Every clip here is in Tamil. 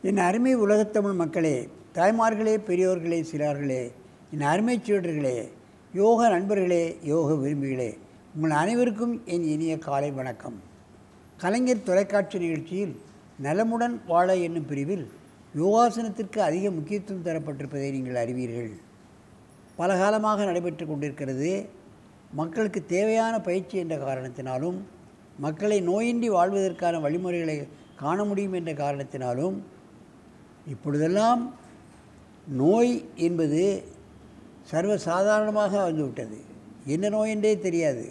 என் அருமை உலகத்தமிழ் மக்களே, தாய்மார்களே, பெரியோர்களே, சிறார்களே, என் அருமை சீடர்களே, யோக நண்பர்களே, யோக விரும்பிகளே, உங்கள் அனைவருக்கும் என் இனிய காலை வணக்கம். கலைஞர் தொலைக்காட்சி நிகழ்ச்சியில் நலமுடன் வாழ என்னும் பிரிவில் யோகாசனத்திற்கு அதிக முக்கியத்துவம் தரப்பட்டிருப்பதை நீங்கள் அறிவீர்கள். பல காலமாக நடைபெற்று கொண்டிருக்கிறது. மக்களுக்கு தேவையான பயிற்சி என்ற காரணத்தினாலும், மக்களை நோயின்றி வாழ்வதற்கான வழிமுறைகளை காண முடியும் என்ற காரணத்தினாலும், இப்பொழுதெல்லாம் நோய் என்பது சர்வசாதாரணமாக வந்துவிட்டது. என்ன நோய் என்றே தெரியாது,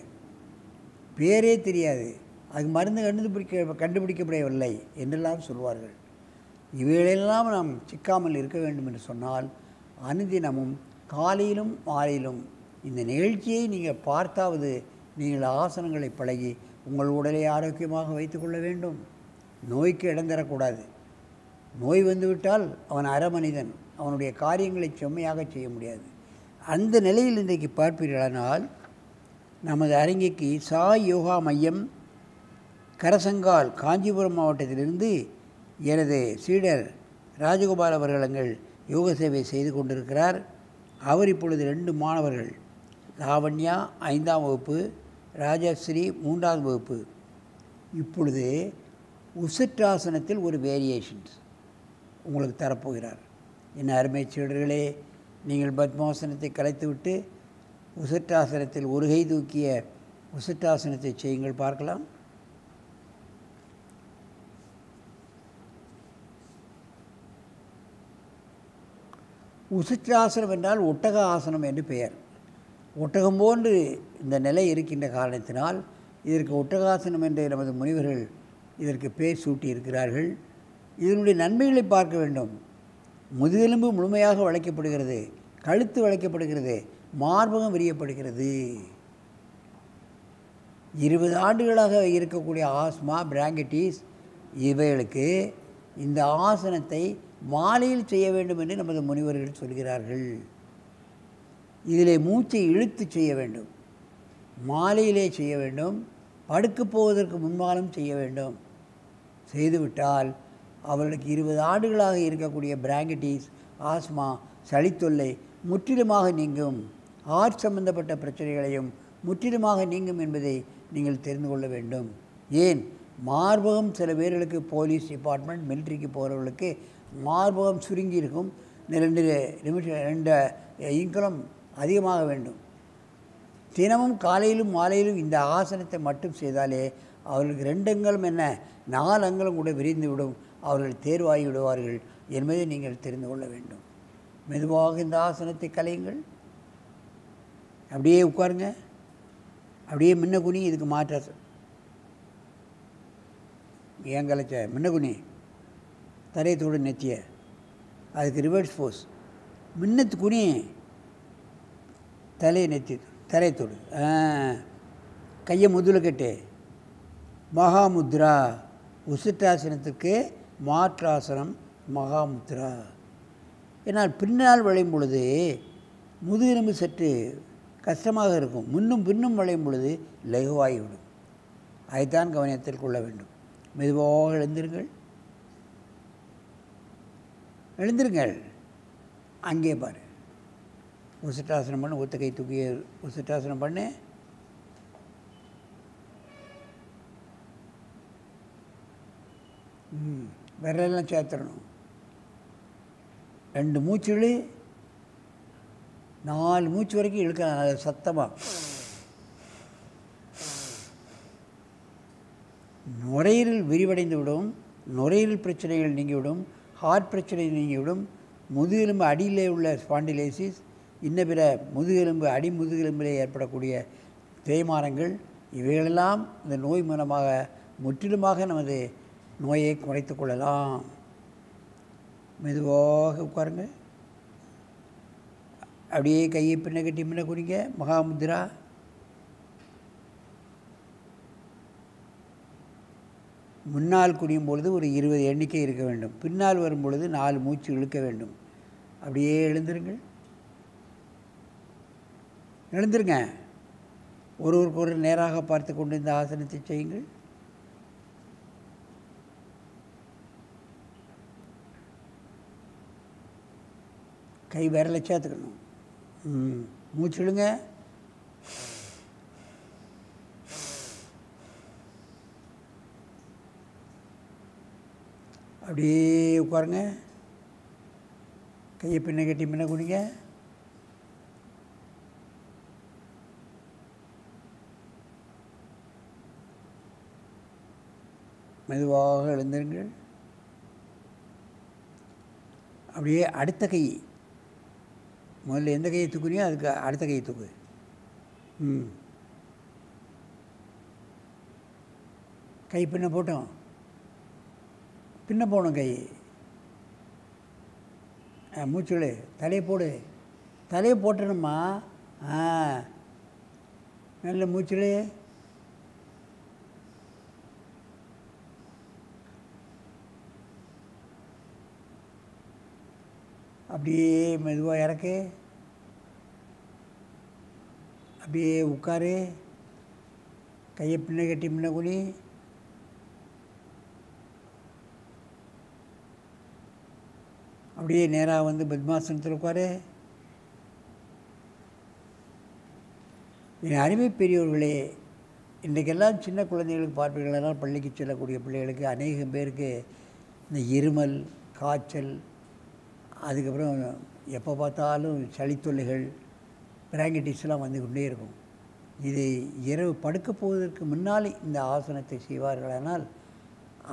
பேரே தெரியாது, அது மருந்து கண்டுபிடிக்கப்படவில்லை என்றெல்லாம் சொல்வார்கள். இவைகளெல்லாம் நாம் சிக்காமல் இருக்க வேண்டும் என்று சொன்னால், அனுதினமும் காலையிலும் மாலையிலும் இந்த நிகழ்ச்சியை நீங்கள் பார்த்தாவது நீங்கள் ஆசனங்களை பழகி உங்கள் உடலை ஆரோக்கியமாக வைத்துக்கொள்ள வேண்டும். நோய்க்கு இடம் தரக்கூடாது. நோய் வந்துவிட்டால் அவன் அறமனிதன், அவனுடைய காரியங்களை செம்மையாக செய்ய முடியாது. அந்த நிலையில் இன்றைக்கு பார்ப்பீர்களானால், நமது அரங்கிக்கு சாய் யோகா மையம் கரசங்கால் காஞ்சிபுரம் மாவட்டத்திலிருந்து எனது சீடர் ராஜகோபால் அவர்கள் யோக சேவை செய்து கொண்டிருக்கிறார். அவர் இப்பொழுது 2 மாணவர்கள், லாவண்யா 5ஆம் வகுப்பு, ராஜஸ்ரீ 3ஆம் வகுப்பு, இப்பொழுது உசிட்டாசனத்தில் ஒரு வேரியேஷன்ஸ் உங்களுக்கு தரப்போகிறார். என் அருமை சீடர்களே, நீங்கள் பத்மாசனத்தை கலைத்துவிட்டு உசிட்டாசனத்தில் ஒரு கை தூக்கிய உசிட்டாசனத்தை செய்யுங்கள், பார்க்கலாம். உசிட்டாசனம் என்றால் ஒட்டக ஆசனம் என்று பெயர். ஒட்டகம் போன்று இந்த நிலை இருக்கின்ற காரணத்தினால் இதற்கு ஒட்டகாசனம் என்று நமது முனிவர்கள் இதற்கு பேர் சூட்டி இருக்கிறார்கள். இதனுடைய நன்மைகளை பார்க்க வேண்டும். முதுகெலும்பு முழுமையாக வளைக்கப்படுகிறது, கழுத்து வளைக்கப்படுகிறது, மார்பகம் விரியப்படுகிறது. 20 ஆண்டுகளாக இருக்கக்கூடிய ஆஸ்மா, பிராங்கடிஸ், இவைகளுக்கு இந்த ஆசனத்தை மாலையில் செய்ய வேண்டும் என்று நமது முனிவர்கள் சொல்கிறார்கள். இதிலே மூச்சை இழுத்து செய்ய வேண்டும், மாலையிலே செய்ய வேண்டும், படுக்க போவதற்கு முன்பாலும் செய்ய வேண்டும். செய்துவிட்டால் அவர்களுக்கு 20 ஆண்டுகளாக இருக்கக்கூடிய பிராங்கடிஸ், ஆஸ்மா, சளித்தொல்லை முற்றிலுமாக நீங்கும். ஹார்ட் சம்பந்தப்பட்ட பிரச்சனைகளையும் முற்றிலுமாக நீங்கும் என்பதை நீங்கள் தெரிந்து கொள்ள வேண்டும். ஏன், மார்பகம் சில பேர்களுக்கு, போலீஸ் டிபார்ட்மெண்ட், மிலிட்ரிக்கு போகிறவர்களுக்கு மார்பகம் சுருங்கி இருக்கும். 2 இன்குலம் அதிகமாக வேண்டும். தினமும் காலையிலும் மாலையிலும் இந்த ஆசனத்தை மட்டும் செய்தாலே அவர்களுக்கு 2 அங்குலம் என்ன, 4 அங்குலம் கூட விரிந்துவிடும். அவர்கள் தேர்வாகி விடுவார்கள் என்பதை நீங்கள் தெரிந்து கொள்ள வேண்டும். மெதுவாக இந்த ஆசனத்தை கலையுங்கள். அப்படியே உட்காருங்க, அப்படியே முன்ன குனி. இதுக்கு மாற்ற ஏன் கலைச்ச முன்ன குனி, தரையத்தோடு நெத்திய, அதுக்கு ரிவர்ஸ் போஸ். முன்னத்து குனி, தலையை நெத்தி, தரையத்தோடு, கையை முதுகில் கட்டு. மகாமுத்ரா, உசிட்டாசனத்துக்கு மாற்றாசனம் மகாமுத்ரா. ஏன்னால் பின்னால் வளையும் பொழுது முதுகெலும்பு சற்று கஷ்டமாக இருக்கும், முன்னும் பின்னும் வளையும் பொழுது லகுவாகிவிடும். அதைத்தான் கவனத்தில் கொள்ள வேண்டும். மெதுவாக எழுந்திருங்கள். அங்கே பாரு, உசிட்டாசனம் பண்ணு, ஒத்த கை தூக்கி உசிட்டாசனம் பண்ணு. விரலெல்லாம் சேர்த்துடணும். 2 மூச்சுகள், 4 மூச்சு வரைக்கும் இழுக்கலாம் சத்தமாக. நுரையீரல் விரிவடைந்து விடும், நுரையீரல் பிரச்சனைகள் நீங்கிவிடும், ஹார்ட் பிரச்சனை நீங்கிவிடும். முதுகெலும்பு அடியிலே உள்ள ஸ்பாண்டிலைசிஸ், இன்ன பிற முதுகெலும்பு, முதுகெலும்பிலே ஏற்படக்கூடிய தேய்மானங்கள், இவைகளெல்லாம் இந்த நோய் மூலமாக முற்றிலுமாக நமது நோயை குறைத்து கொள்ளலாம். மெதுவாக உட்காருங்க. அப்படியே கையை பின்ன கட்டி முன்ன குனிங்க. மகாமுத்ரா. முன்னால் குனியும் பொழுது ஒரு 20 எண்ணிக்கை இருக்க வேண்டும். பின்னால் வரும் பொழுது 4 மூச்சு இழுக்க வேண்டும். அப்படியே எழுந்திருங்க. ஒருவருக்கு நேராக பார்த்து கொண்டு இந்த ஆசனத்தை செய்யுங்கள். கை விரலை சேர்த்துக்கணும். மூச்சுடுங்க. அப்படியே உட்காருங்க. கையை பின்ன கட்டி பின்ன குடிங்க. மெதுவாக எழுந்திருங்கள். அப்படியே அடுத்த கை, முதல்ல எந்த கையை தூக்குனியோ அதுக்கு அடுத்த கையை தூக்கு. கை பின்ன போட்டோம், பின்ன போகணும் கை. மூச்சுடு, தலையை போடு, தலையை போட்டணும்மா. நல்ல மூச்சுடு. அப்படியே மெதுவாக இறக்கு. அப்படியே உட்காரு. கையை பின்ன கட்டி பின்ன குனி. அப்படியே நேராக வந்து பத்மாசனத்தில் உட்காரு. என் அருமை பெரியவர்களே, இன்றைக்கெல்லாம் சின்ன குழந்தைகளுக்கு பார்ப்பீர்களானால் பள்ளிக்கு செல்லக்கூடிய பிள்ளைகளுக்கு அநேகம் பேருக்கு இந்த இருமல், காய்ச்சல், அதுக்கப்புறம் எப்போ பார்த்தாலும் சளித்தொல்லைகள், பிராங்கடிஸ்லாம் வந்து கொண்டே இருக்கும். இது இரவு படுக்க போவதற்கு முன்னாலே இந்த ஆசனத்தை செய்வார்களானால்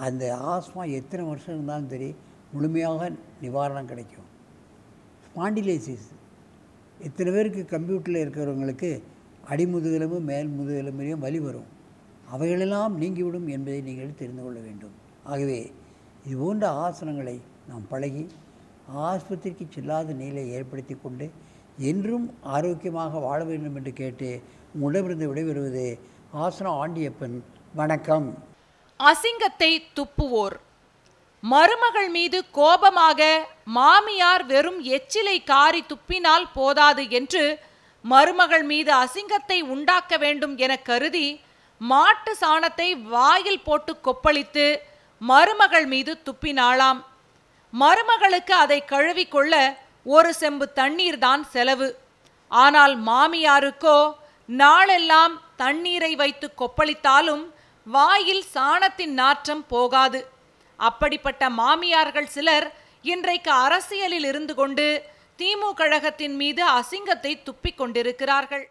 அந்த ஆஸ்மா எத்தனை வருஷம் இருந்தாலும் சரி முழுமையாக நிவாரணம் கிடைக்கும். ஸ்பாண்டிலைசிஸ், எத்தனை பேருக்கு கம்ப்யூட்டரில் இருக்கிறவங்களுக்கு அடிமுதுகெலும்பு மேல் முதுகெலும்பிலையும் வலி வரும், அவைகளெல்லாம் நீங்கிவிடும் என்பதை நீங்கள் தெரிந்து கொள்ள வேண்டும். ஆகவே இது போன்ற ஆசனங்களை நாம் பழகி ஆஸ்பத்திரிக்கு செல்லாத நிலையை ஏற்படுத்தி கொண்டு என்றும் ஆரோக்கியமாக வாழ வேண்டும் என்று கேட்டு உங்களிடமிருந்து விடைபெறுவது ஆசனம் ஆண்டியப்பன். வணக்கம். அசிங்கத்தை துப்புவோர். மருமகள் மீது கோபமாக மாமியார் வெறும் எச்சிலை காரி துப்பினால் போதாது என்று மருமகள் மீது அசிங்கத்தை உண்டாக்க வேண்டும் என கருதி மாட்டு சாணத்தை வாயில் போட்டு கொப்பளித்து மருமகள் மீது துப்பினாளாம். மருமகளுக்கு அதை கழுவிக்கொள்ள ஒரு செம்பு தண்ணீர் தான் செலவு. ஆனால் மாமியாருக்கோ நாளெல்லாம் தண்ணீரை வைத்து கொப்பளித்தாலும் வாயில் சாணத்தின் நாற்றம் போகாது. அப்படிப்பட்ட மாமியார்கள் சிலர் இன்றைக்கு அரசியலில் இருந்து கொண்டு திமுக கழகத்தின் மீது அசிங்கத்தை துப்பிக் கொண்டிருக்கிறார்கள்.